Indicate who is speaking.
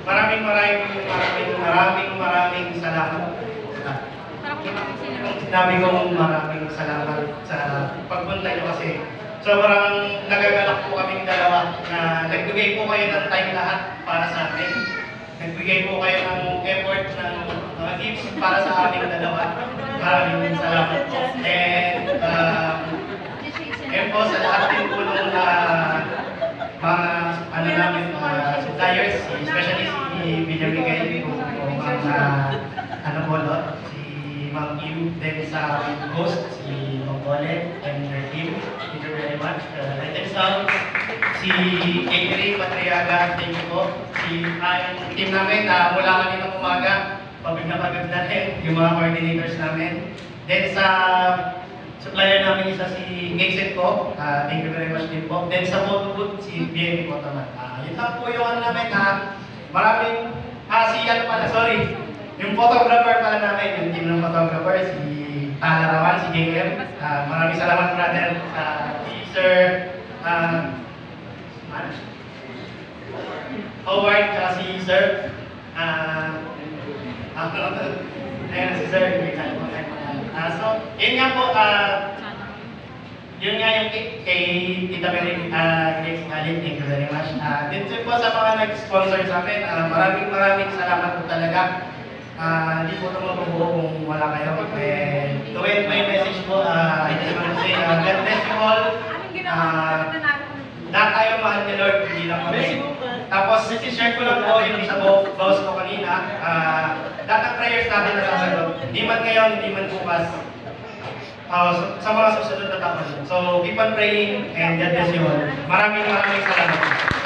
Speaker 1: maraming salamat. Sinabi kong maraming salamat sa pagpunta niyo kasi sobrang nagagalak po kaming dalawa na nagbigay po kayo ng time lahat para sa amin. Nagbigay po kayo ng effort ng mga gifts para sa aming dalawa. Maraming salamat po. And po sa lahat din po ng mga namin, suppliers, especially si Villamigay po ang Bolo, si Ma'am Kim, then sa host, si Ma'am Bole and her team. Thank you very much. And then si Adri Patriaga, thank you po. Yung team namin, mula kaninang umaga, pagod na rin, yung mga coordinators namin. Then sa supplier namin isa si Gexet po, thank you very much din po. Then sa photo booth, si BNB po naman. Yun lang po yung ano namin, maraming, yung photographer pala namin, yung team ng photographer, si Talarawan, si JM. Maraming salamat brother, si Sir Howard, si Sir ayan si Sir, so, yun nga po, yun nga yung kay Tita Mary Grace Alin, thank you very much. Din po sa mga nag-sponsor sa amin, maraming salamat po talaga. Hindi po ito mabubuo kung wala kayo. To end my message po, I just want to say, God bless you all. Lahat tayo mahal ni Lord, hindi lang kami. Tapos, share ko lang po yung sa boss ko kanina. Lahat ng prayers natin nasasagot. Hindi man ngayon, hindi man bukas. Sa mga susunod na taon. So, keep on praying and God bless you all. Maraming salamat.